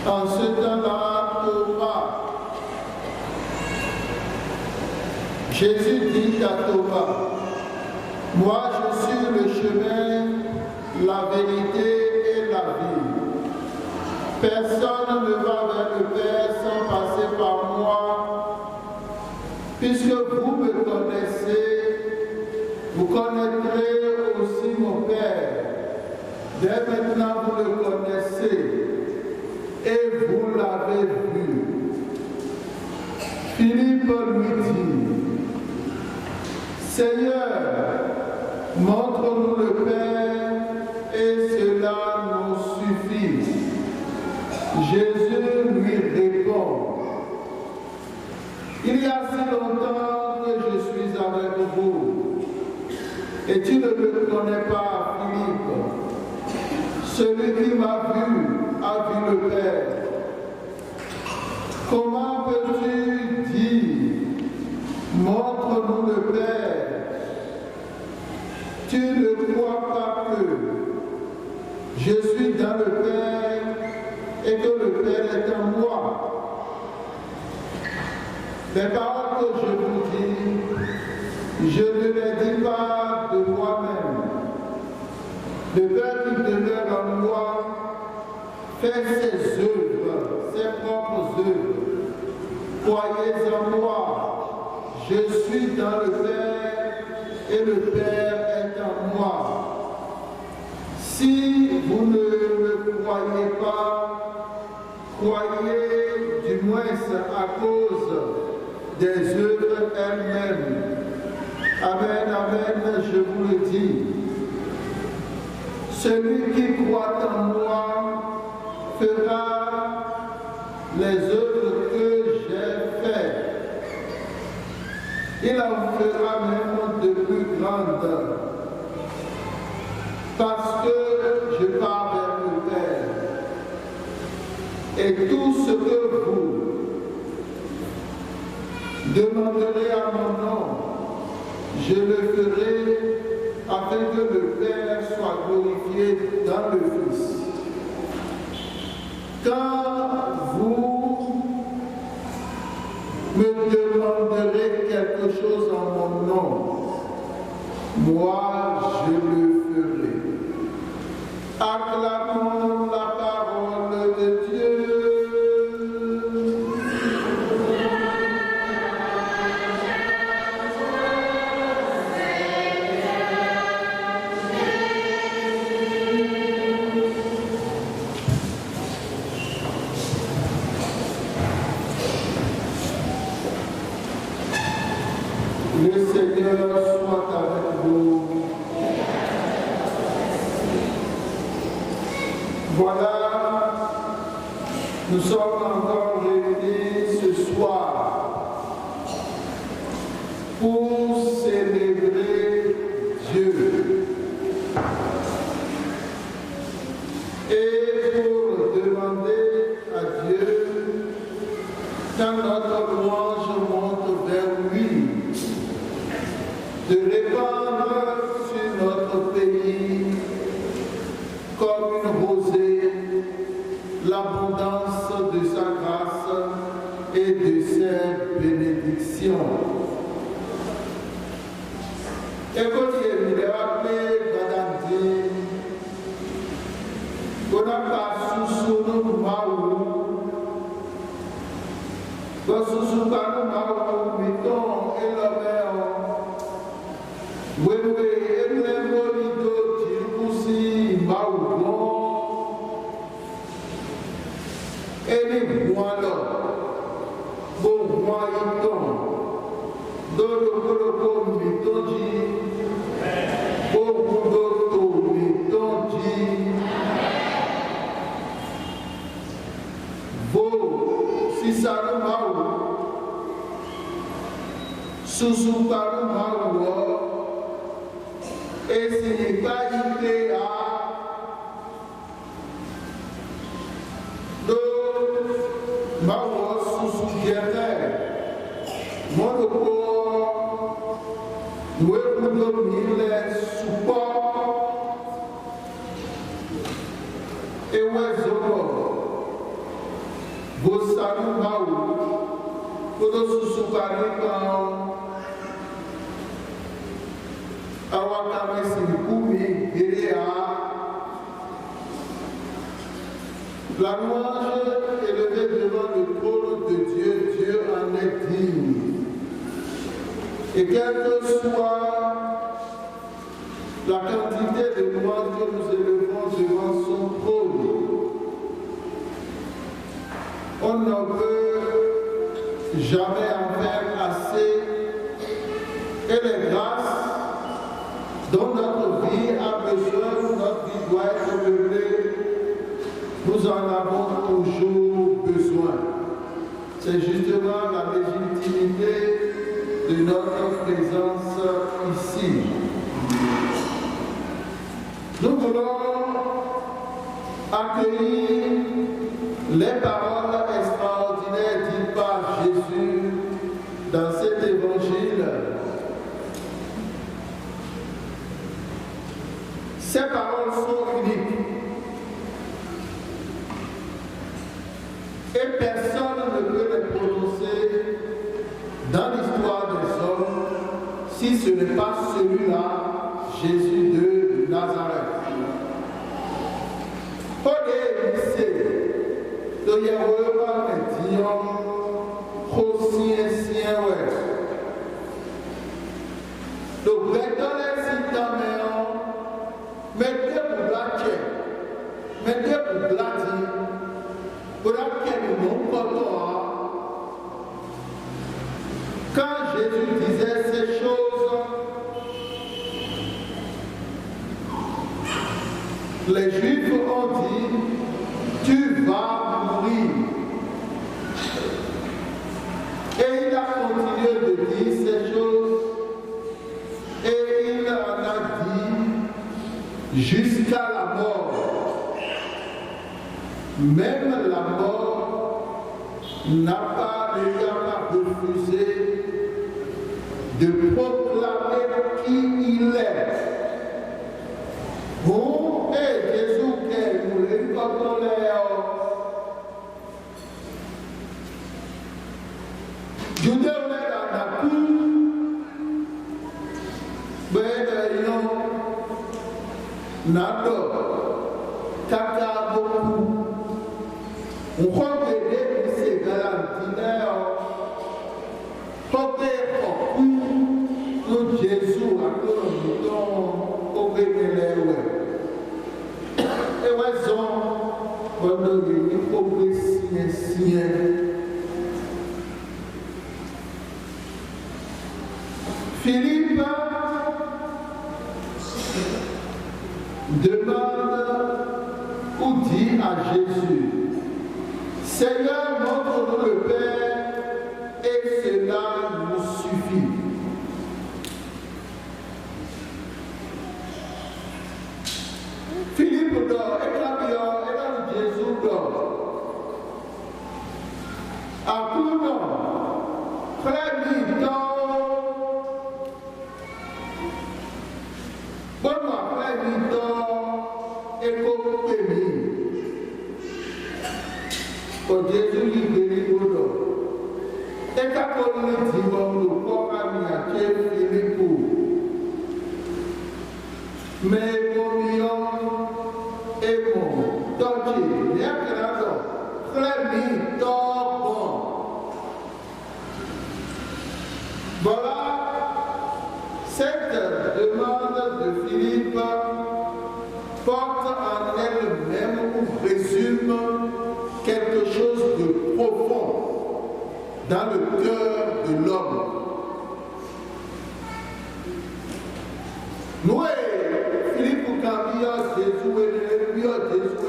En ce temps-là, Thomas, Jésus dit à Thomas, moi je suis le chemin, la vérité et la vie. Personne ne va vers le Père sans passer par moi. Puisque vous me connaissez, vous connaîtrez aussi mon Père. Dès maintenant vous le connaissez et vous l'avez vu. Philippe lui dit, Seigneur, montre-nous le Père et cela nous suffit. Jésus lui répond, il y a si longtemps que je suis avec vous et tu ne me connais pas, Philippe. Celui qui m'a vu a vu le Père. Comment peux-tu dire, montre-nous le Père? Tu ne crois pas que je suis dans le Père et que le Père est en moi. Les paroles que je vous dis, je ne les dis pas de moi-même. Le Père qui demeure en moi fait ses œuvres, ses propres œuvres. Croyez en moi, je suis dans le Père et le Père est en moi. Si vous ne me croyez pas, croyez du moins à cause des œuvres elles-mêmes. Amen, amen, je vous le dis. Celui qui croit en moi fera les œuvres que j'ai faites. Il en fera même de plus grandes, parce que je pars vers le Père. Et tout ce que vous demanderez à mon nom, je le ferai afin que le Père soit glorifié dans le Fils. Quand vous me demanderez quelque chose en mon nom, moi je le ferai. Acclamons la parole de Dieu. Le Seigneur soit avec vous. Voilà, nous sommes encore réunis ce soir pour célébrer Dieu et pour demander à Dieu, quand notre louange monte vers lui, de répandre sur notre pays comme une rosée l'abondance de sa grâce et de ses bénédictions. Écoutez, il est appelé Gadandi, qu'on n'a pas sous Maou, qu'on sous Maou, Miton et la mer. Wewe emlemolido tirikusi maugo eni mwalo bo mwayiton dodo mitoji bo dodo mitoji bo sisaru mau susukaru mau esse igualité a do mawo susu diete monoko nuekudo mile supo ewe zoko vos saluts maou, vos sous-sous-parents, awakame Sikumi, Géléa. La louange élevée devant le trône de Dieu, Dieu en est digne. Et quelle que soit la quantité de louanges que nous élevons devant son trône, on ne peut jamais en faire assez. Et les grâces dont notre vie a besoin, notre vie doit être meublée, nous en avons toujours besoin. C'est justement la légitimité de notre présence ici. Nous voulons accueillir les paroles extraordinaires dites par Jésus dans cet évangile. Ces paroles sont uniques. Et personne ne peut les prononcer dans l'histoire des hommes si ce n'est pas celui-là, Jésus de Nazareth. Quand Jésus disait ces choses, les Juifs ont dit, tu vas mourir. Et il a continué de dire ces choses et il en a dit jusqu'à la mort. Même la mort n'a pas refusé de proclamer qui il est. Bon, et Jésus qui voulait comme Judée dans la cour, mais non, nado, kaka beaucoup. On croit que les c'est galantinaire, comme nous Jésus a donné au Bénéléoué. Et raison, pendant qu'il faut signer. Philippe demande ou dit à Jésus, Seigneur, montre-nous le Père et cela nous suffit. Philippe dort, et Jésus dort. À tout nom, frère mi-temps, bon après mi-temps, et comme béni. Pour Jésus lui béni au nom. Et quand on lui dit, bon, le corps a mis à Philippe. Mais mon lion et mon dentier, bien que là, frère mi bon. Voilà, cette demande de Philippe porte en elle-même ou résume quelque chose de profond dans le cœur de l'homme. Nous, Philippe, quand il y a Jésus et il y a Jésus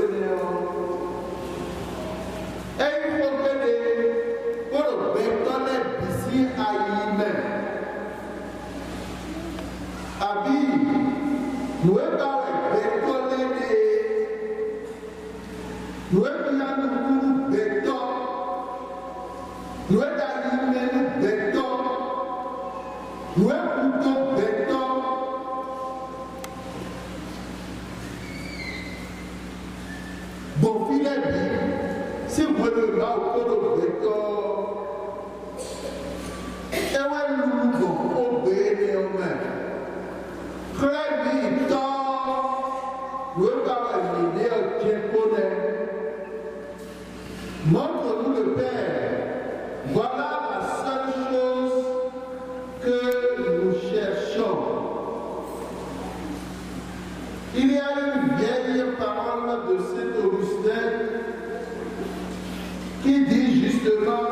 et il faut que pour le béton ici à lui-même. Abi, nous sommes dans le béton nous sommes dans le béton. Nous sommes dans le béton. Nous sommes dans le béton. Bon, Philippe, si vous voulez là au cours de et ouais, nous devons obéir aux mains. Très vite, le travail japonais. Montre-nous le Père. Voilà la seule chose que nous cherchons. Il y a une vieille parole de Saint Augustin qui dit justement: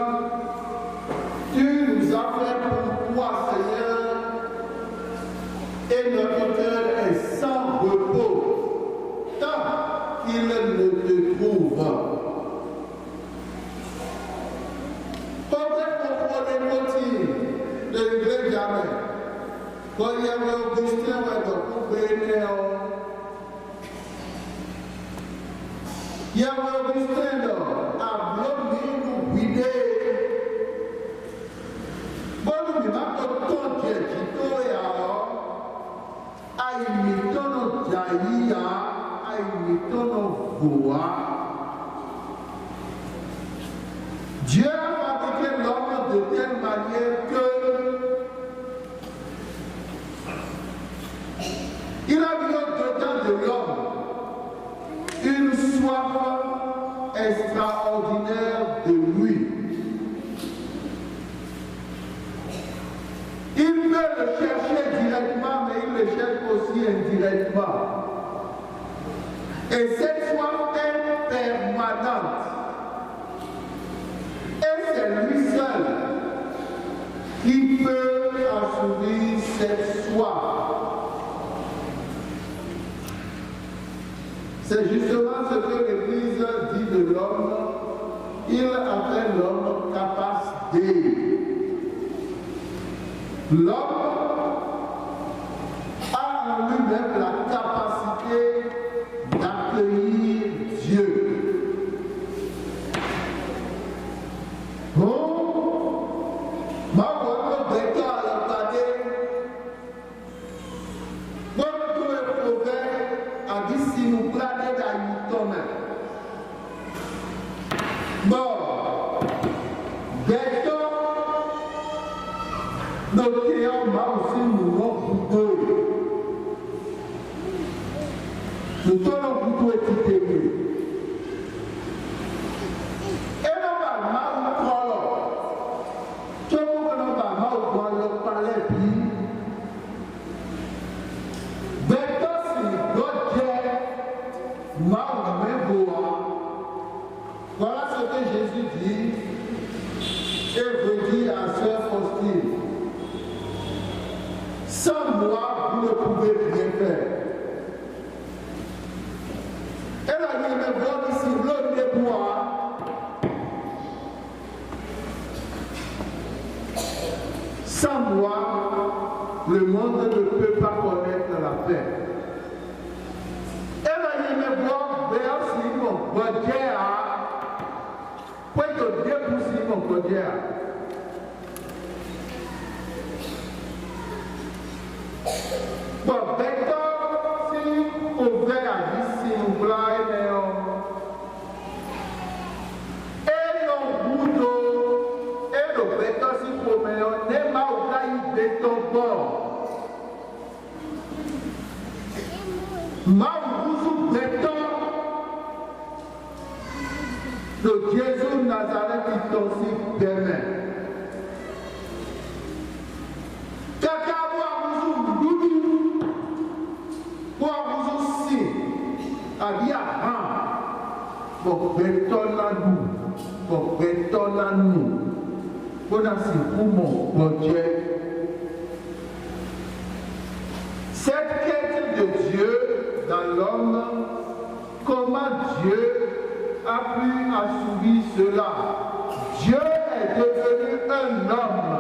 tu nous as fait pour toi, Seigneur, et notre cœur est sans repos, tant qu'il ne te trouve. De l'Église jamais. Quand il y avait Augustin, il y avait Augustin à Blomi, nous guider. Bon, nous disons que ton Dieu, a imité nos jaïa, a imité nos voix. Dieu a fabriqué l'homme de telle manière que il a mis au-dedans de l'homme une soif extraordinaire de lui. Il peut le chercher directement, mais il le cherche aussi indirectement. Et cette soif est permanente. Et c'est lui seul qui peut assouvir cette soif. C'est justement ce que l'Église dit de l'homme. Il appelle l'homme capacité. L'homme a en lui-même la capacité d'accueillir Dieu. Ma voix de à la pâté. Moi, je le proverbe a dit si nous planez dans ton main. Bon, béton, nos clients vont aussi nous couteau. Nous donnons couteau et tout est. Voilà ce que Jésus dit et vous dit à Sœur Faustine. Sans moi, vous ne pouvez rien faire. Elle a dit, mais voilà ici, l'homme des bois. Sans moi, le monde ne peut pas connaître la paix. Elle a dit, mais voilà, si mon puedo depusir mon poder. Bom, então, se houver ali, se nublar, ele não mudou, ele não betou se comeu, nem mal daí betou bom. Mal uso betou. Donc Jésus Nazareth qui t'en permet. Kaka wa dudu, wa uzu si, abia han, bon béton nous, bon asi pour mon Dieu. Cette quête de Dieu dans l'homme, comment Dieu a pu assouvir cela. Dieu est devenu un homme.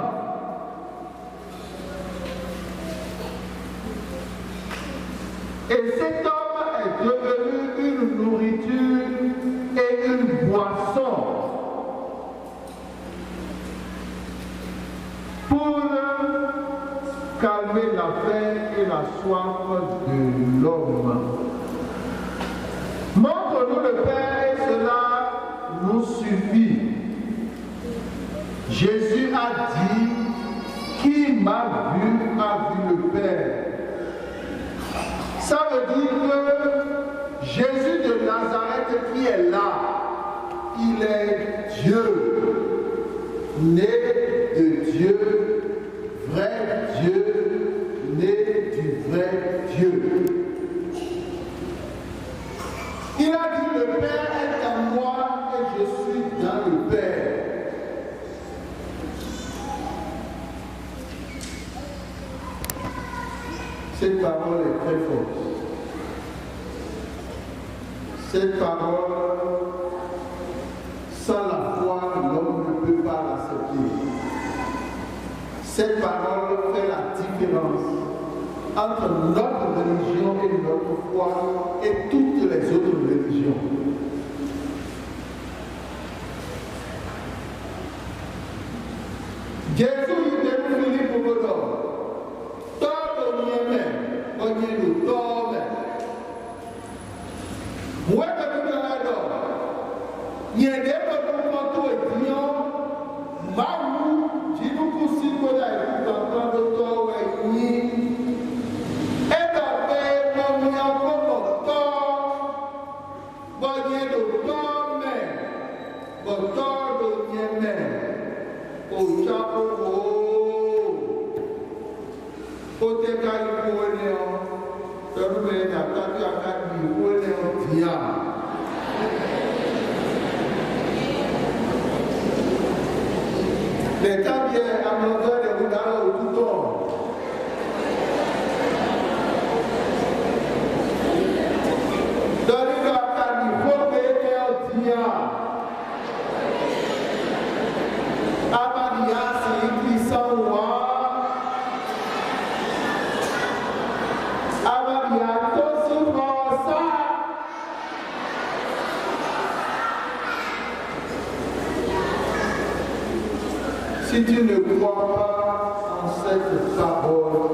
Et cet homme est devenu une nourriture et une boisson pour calmer la faim et la soif de l'homme. Montre-nous le Père et cela nous suit. Jésus a dit, qui m'a vu a vu le Père. Ça veut dire que Jésus de Nazareth qui est là, il est Dieu, né de Dieu, vrai Dieu, né du vrai Dieu. Il a dit, le Père est en moi et je suis dans le Père. Cette parole est très forte. Cette parole, sans la foi, l'homme ne peut pas l'accepter. Cette parole fait la différence entre notre religion et notre foi et toutes les autres religions. Jésus est venu pour le don. Todo nieme, onye do tome. Mwete kukalado. Nyede ko konto etinyo. Mawu jinu kusiko da ikutantan do to ni. Eda pe no mi akoko to. Bonye do tome. Boto do nyeme. O chapo Oteka ikuoneo, terube na tatu akadi ikuoneo dia. Le tabie amonga de mudala ututo. Doriga akadi fobe eo dia. Abadia si ikrisanwa. Si tu ne crois pas en cette parole,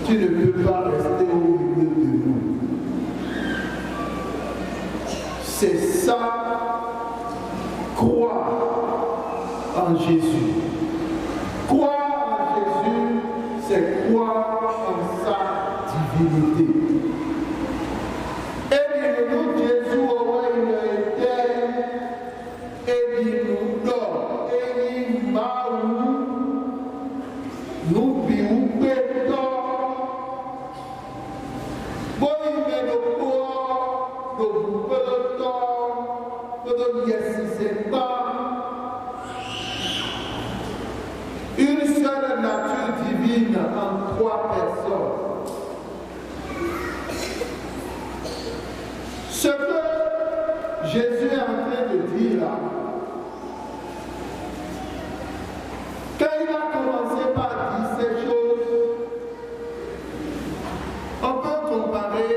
tu ne peux pas rester au milieu de nous. C'est ça, croire en Jésus. Croire en Jésus, c'est croire en sa divinité. Et nous, Jésus aurait une éternelle et nous donne. Nous vivons une seule nature divine en trois personnes. Ce que Jésus est en train de dire là, quand il a commencé par dire ces choses, on peut comparer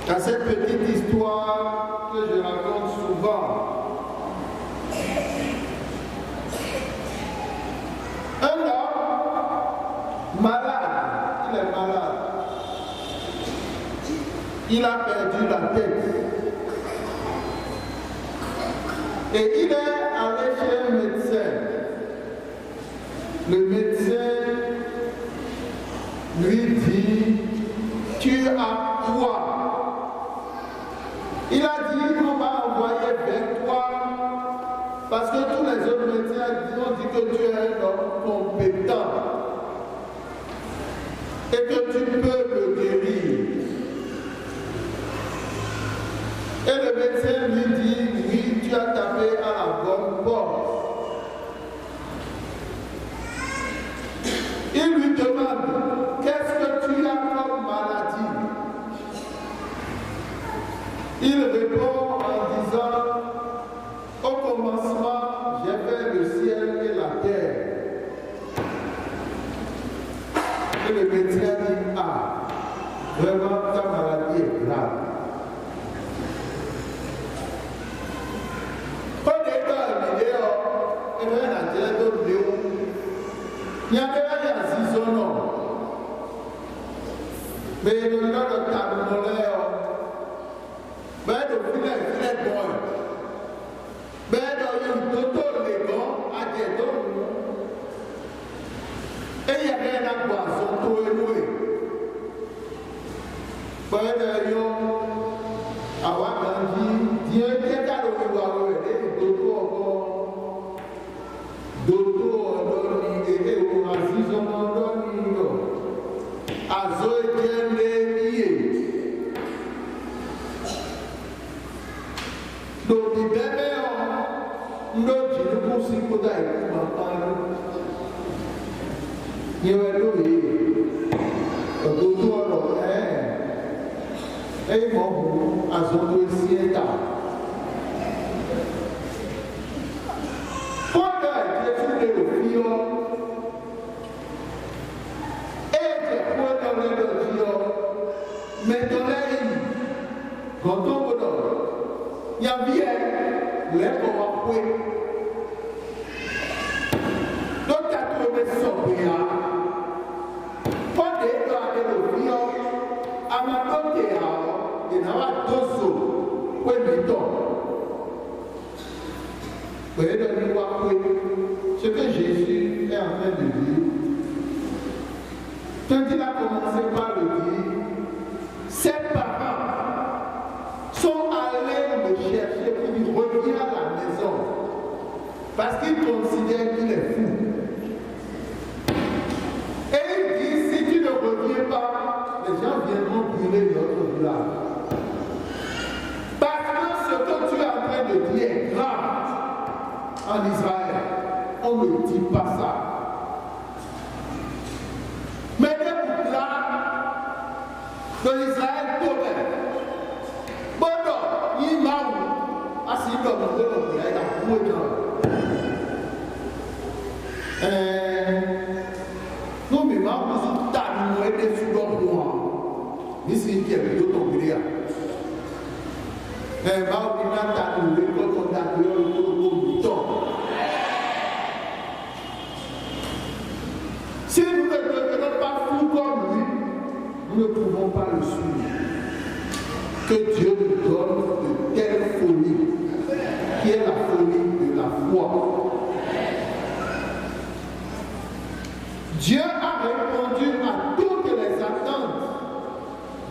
à cette petite histoire que je raconte souvent. Un homme malade, il est malade. Il a perdu la tête. Et il est allé chez un médecin. Le médecin lui dit, tu as quoi? Il a dit, on va envoyer vers toi, parce que tous les autres médecins ont dit que tu es un homme compétent et que tu peux le guérir. Et le médecin lui dit, oui, tu as tapé à la bonne porte. Il lui demande, qu'est-ce que tu as comme maladie? Il répond en disant, au commencement, j'ai fait le ciel et la terre. Et le médecin dit, ah, vraiment ta maladie est grave. Il y a des saisons, mais le temps de tabouler, ben de filet bon, ben de poisson tout éloué. Père avoir grandi, Dieu est à l'ouïe, et d'autres encore, et au racisme, à Zoé lié. Donc, les bébés, nous avons aussi pour d'ailleurs, il y a et mon à son dossier là. Quand il est le fio, et quand le fio, mais dans quand on il y a bien les coins. Donc, tu as trouvé son bien. Quand tu es le fio, à ma côté, il y a deux autres qui sont vous voyez ce que Jésus est en train de dire. Quand il a commencé par le dire, ses parents sont allés le chercher pour lui revenir à la maison parce qu'ils considèrent qu'il est fou. Et il dit, si tu ne reviens pas, les gens viendront brûler notre village. Ce que tu es en train de dire est grave en Israël. On ne dit pas ça. Mais les là, de l'Israël, bon, il m'a assis comme un peu il a nous, mais ma nous t'as des sous moi. Ici, il y a d'autres tomber. Mais va au final, tu as trouvé comme on a trouvé le temps. Si nous ne devenons pas fous comme lui, nous ne pouvons pas le suivre. Que Dieu nous donne de telle folie, qui est la folie de la foi. Dieu a répondu à toutes les attentes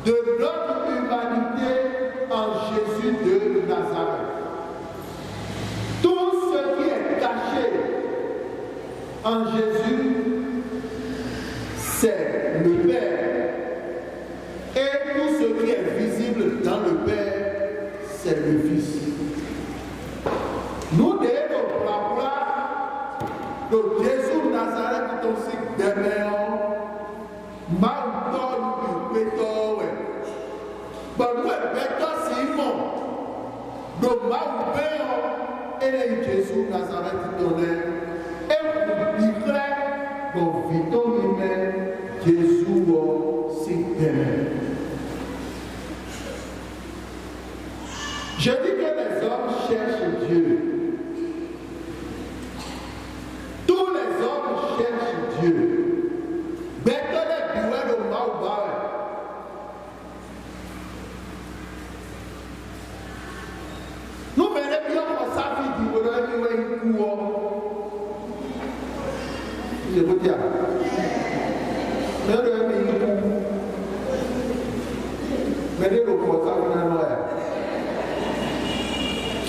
de notre humanité en Jésus de Nazareth. Tout ce qui est caché en Jésus, c'est le Père. Et tout ce qui est visible dans le Père, c'est le Fils. Nous devons la gloire de Jésus de Nazareth qui est aussi derrière et Jésus Nazareth donnait et vous direz dans Vito humain Jésus si aimé. Je dis que les hommes cherchent Dieu. Tous les hommes cherchent Dieu. Je vous dis,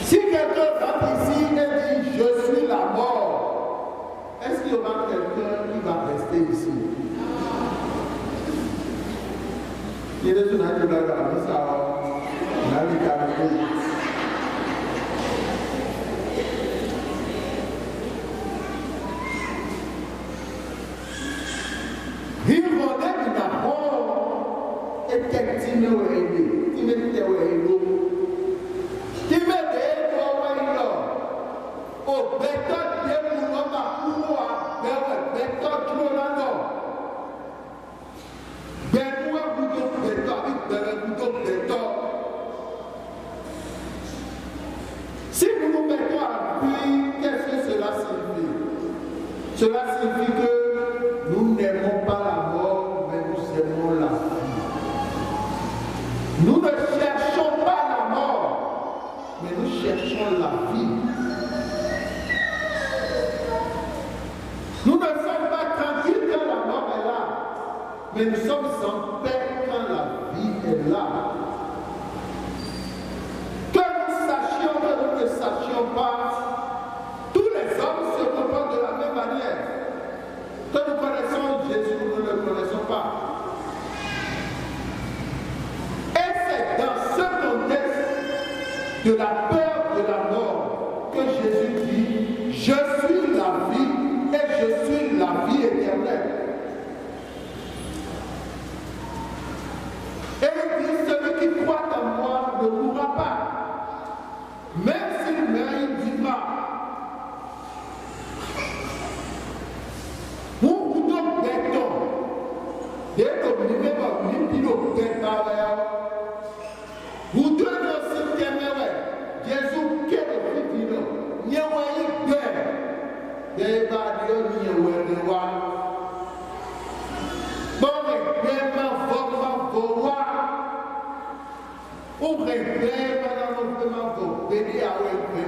si quelqu'un rentre ici et dit je suis la mort, est-ce qu'il y aura quelqu'un qui va rester ici? Il est sur la table de ça, si nous nous mettons à fuir, qu'est-ce que cela signifie? Cela signifie que nous n'aimons pas la mort, mais nous aimons la vie. Nous ne cherchons pas la mort, mais nous cherchons la vie. Nous ne sommes pas tranquilles quand la mort est là. mais nous sommes en paix quand la vie est là. Que nous sachions, que nous ne sachions pas, tous les hommes se comportent de la même manière. Que nous connaissons Jésus, nous ne le connaissons pas. Et c'est dans ce contexte de la peur de la mort que Jésus dit, je suis la vie et je suis la vie éternelle. Et il dit, celui qui croit en moi ne mourra pas. Même s'il meurt, il vivra. Vous donc béton. Dès que vous n'avez pas vu, vous devez aussi témérer. Jésus, quel est le film? N'y a pas eu de paix. Des barrières, n'y a pas eu de roi. Bon, mais vraiment, voir. On rêve dans notre demande de bénir à rêver.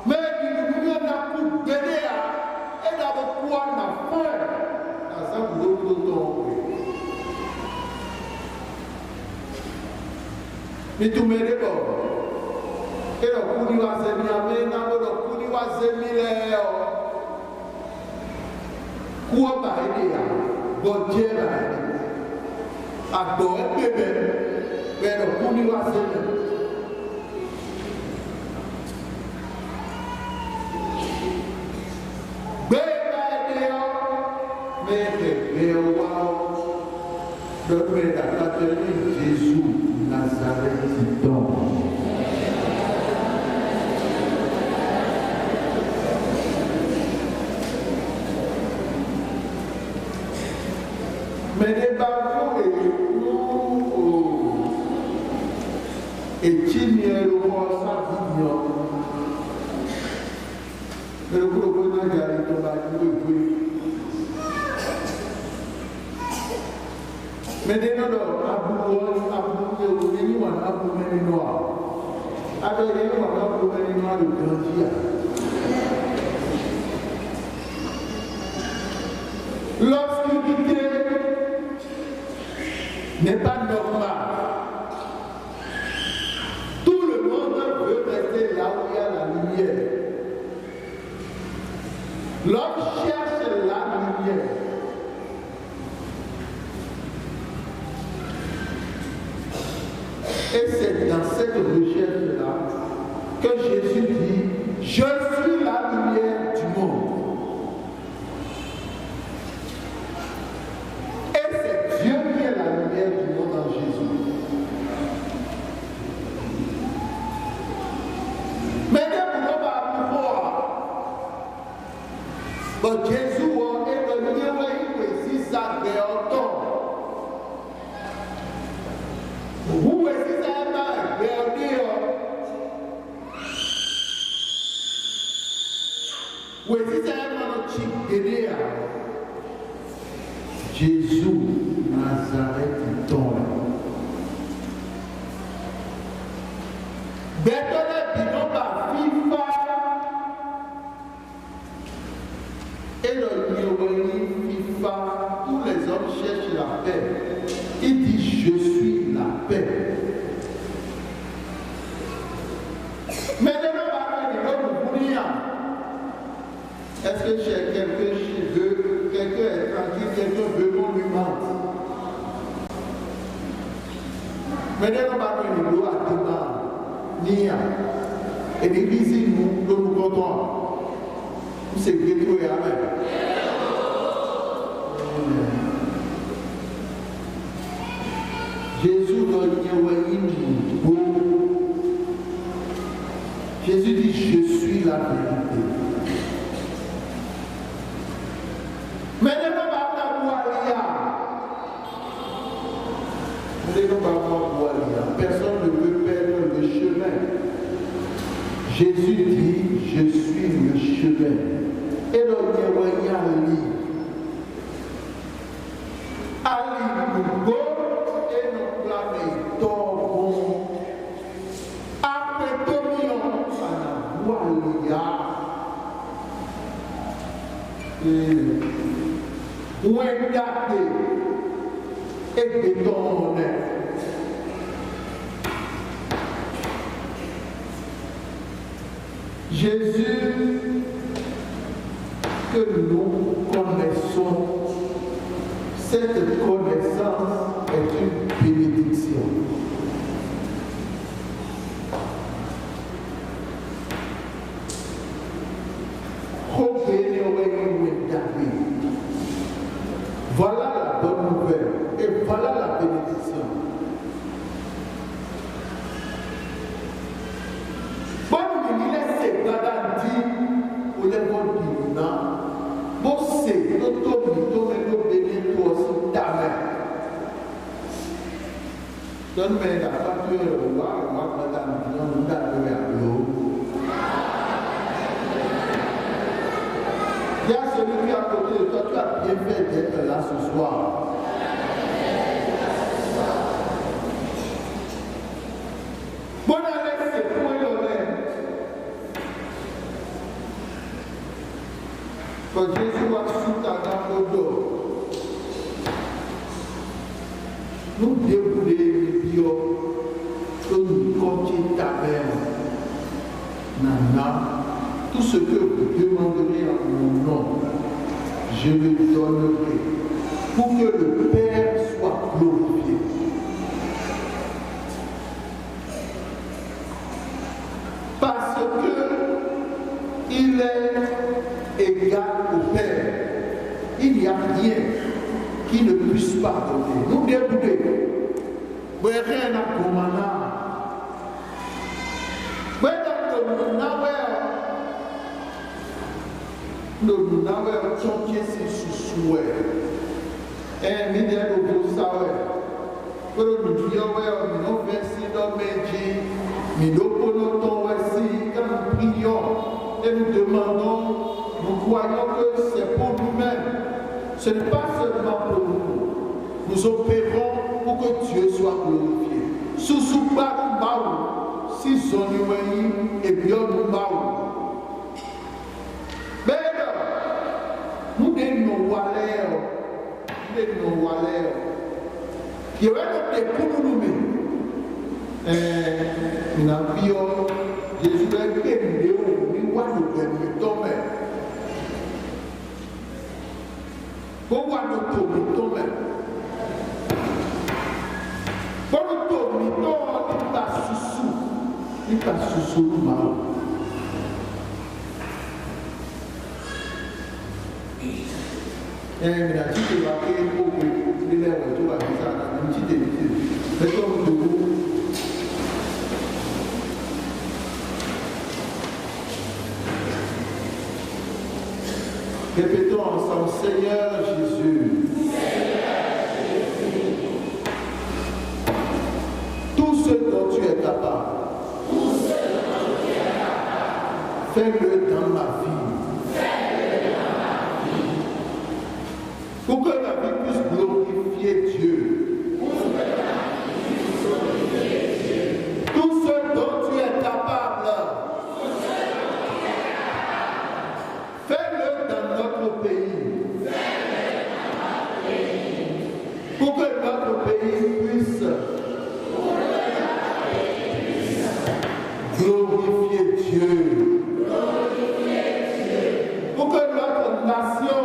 Mais il n'y a pas pour bénir et d'abord quoi n'a fait. À ça, vous devez mais tout me dit bon. Et le coup va se mis le coup va se mis quoi va aider bon Dieu va aider. À toi bébé, mais le coup va se mis. Le prédateur Jésus Nazareth donc. Mais les barbons et Timmy le roi Savignon. Le groupe n'a pas été tombé. Mais dès lors, Abou noir. Alors, il y a un noir de grandir. L'obscurité n'est pas normale. Tout le monde veut rester là où il y a la lumière. L'homme cherche la lumière. Et c'est dans cette recherche-là que Jésus dit, je suis la lumière du monde. Et c'est Dieu qui est la lumière du monde en Jésus. Mais nous ne pouvons pas pouvoir. Bon, Jésus est le lieu qui est ça autant. Où est-ce que ça va? Où est-ce que ça va? Jésus, Nazareth, ton. Bétonne, bidon, par FIFA. Et le lieu FIFA, tous les hommes cherchent la paix. Il dit, je suis la paix. Mais ne me parlez pas de vous. Est-ce que chez quelqu'un est tranquille, quelqu'un veut qu'on lui mente? Mais ne me parlez pas de vous à demain. Nia. Et l'église, nous comptons. C'est ghetto et amen. Jésus Jésus dit, je suis la vérité. Mais ne me pas personne ne peut perdre le chemin. Jésus dit, je suis le chemin. Et le Ali. Ali Mougo et nos planètes tombent. Après Tomion, Sanawalia. Wendate. et de ton honneur. Jésus, que nous connaissons, cette connaissance est une bénédiction. Voilà la bonne nouvelle et voilà la bénédiction. Bon, il est garanti pour les bons divins. Bon, c'est notre béni pour aussi ta main. Donne-moi la facture, on va nous donner à l'eau. Il y a celui qui est à côté de toi, tu as bien fait d'être là ce soir. Bon, allez, c'est pour l'honneur. Quand Jésus va sous ta gamme d'eau, nous débouler les bio, que nous comptons ta mère. Nana. Tout ce que vous demanderez en mon nom, je le donnerai pour que le Père soit glorifié. Parce qu'il est égal au Père. Il n'y a rien qui ne puisse pas donner. Nous débouler. Vous n'avez rien à commander. Vous nous n'avons chanté ce souhait. Et nous devons savoir. Pour nous dire, nous verser dans mes nous prenons aussi, quand nous prions et nous demandons, nous croyons que c'est pour nous-mêmes. Ce n'est pas seulement pour nous. Nous opérons pour que Dieu soit glorifié. Sous Baou, si son et bien nous Baou. Nous devons aller, qui va être pour nous. Nous avons Jésus a été nous voir nous tomber. Pour voir nous tomber. Pour nous tomber, il passe sous nous. Mais la petite va créer beaucoup de l'élève, tout va faire ça, une petite étude. Mais comme vous, répétons ensemble, Seigneur Jésus. Tout ce dont tu es capable, fais-le dans ma vie. Pour que la vie puisse glorifier Dieu. Tout ce dont tu es capable, fais-le dans notre pays. Pour que notre pays puisse glorifier Dieu. Pour que notre nation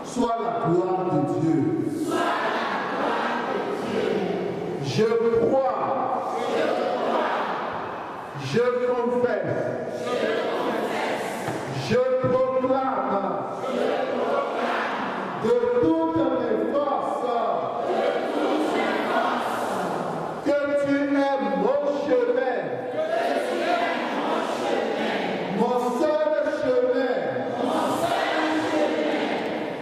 soit la gloire de Dieu. Je crois. Je confesse. Je proclame. De toutes mes forces. Que tu es mon chemin. Mon seul chemin.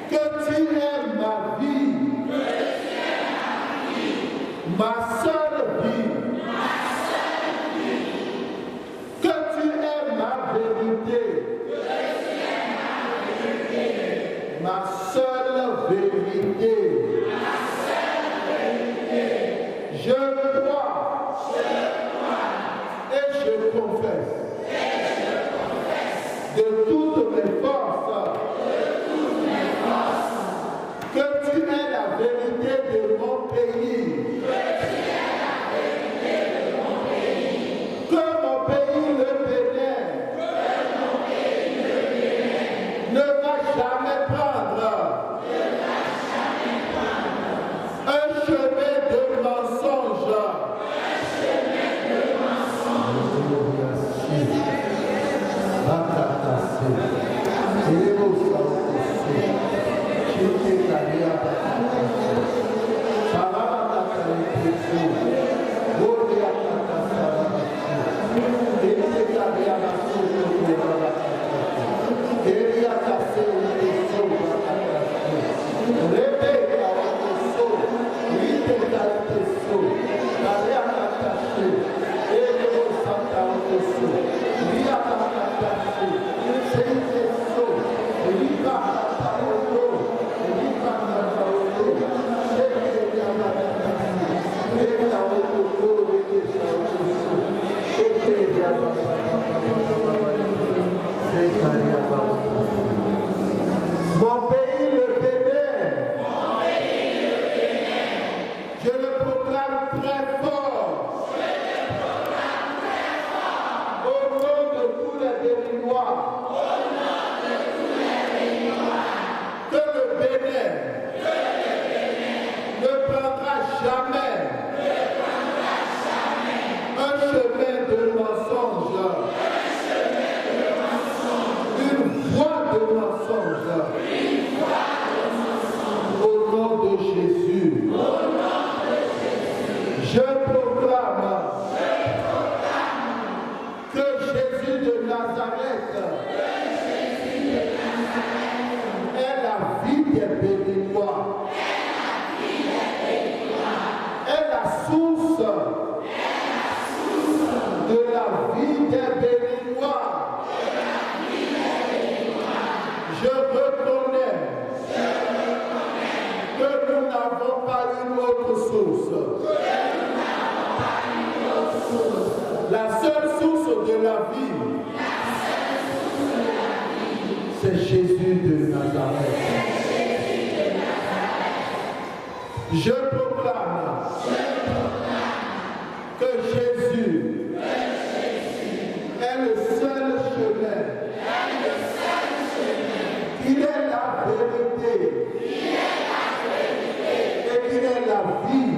Que tu es ma vie. Ma seule vie. Que tu es ma vérité. Ma seule vérité. Je crois. Et je confesse. De toutes mes forces. Que Mon pays, le Bénin, je le proclame très fort. Au nom de tous les Béninois, que le Bénin ne prendra jamais un chemin de mensonge, une voie de mensonge. Au nom de Jésus, je proclame que Jésus de Nazareth est la vie des Béninois, est la source de la vie des Béninois. Je reconnais que nous n'avons pas une autre source. La seule source de la vie, c'est Jésus de Nazareth. Je proclame que Jésus est le seul chemin. Il est la vérité. Et il est la vie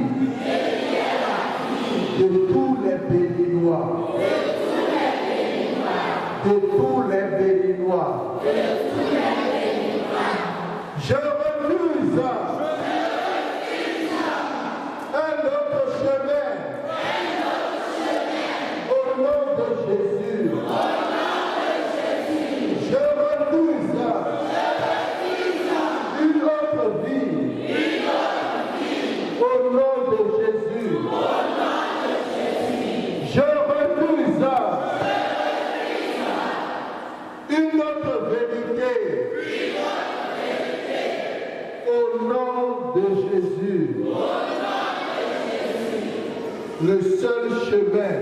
de tous les Béninois. De tous les Béninois. Je refuse un autre chemin. Au nom de Jésus. Je refuse une autre vie. Au nom de Jésus. Je refuse une autre vérité. Au nom de Jésus. Le seul chemin,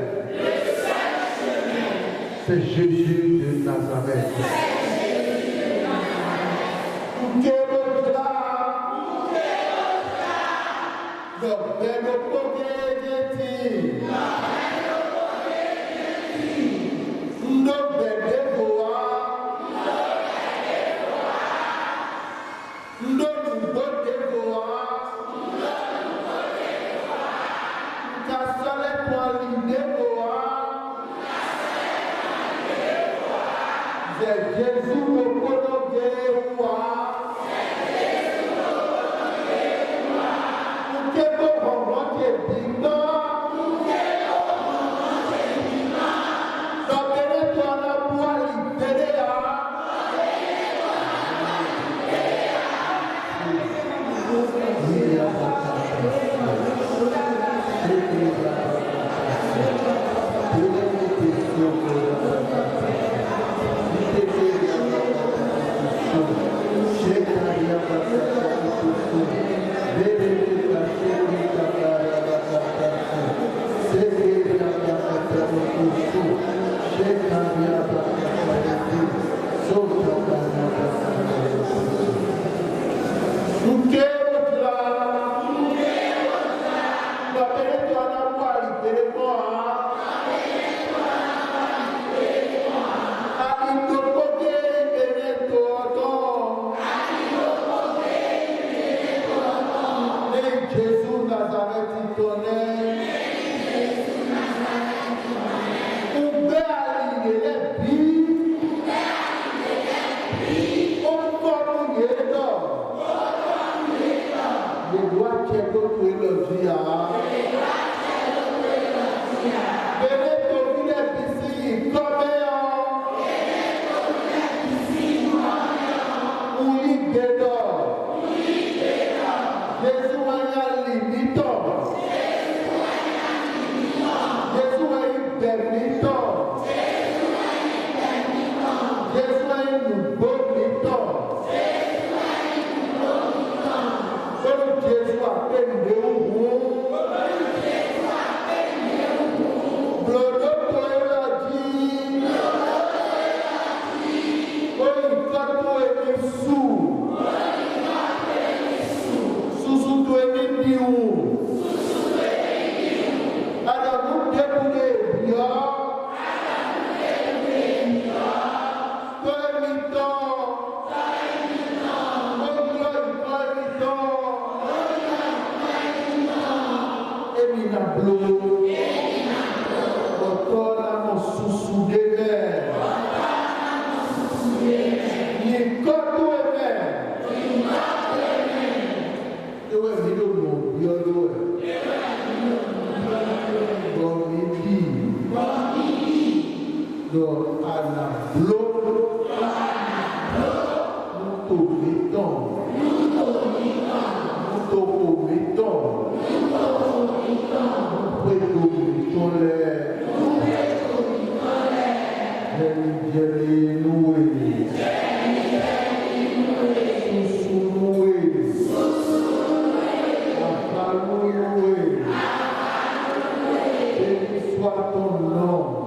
c'est Jésus de Nazareth. Soit ton nom.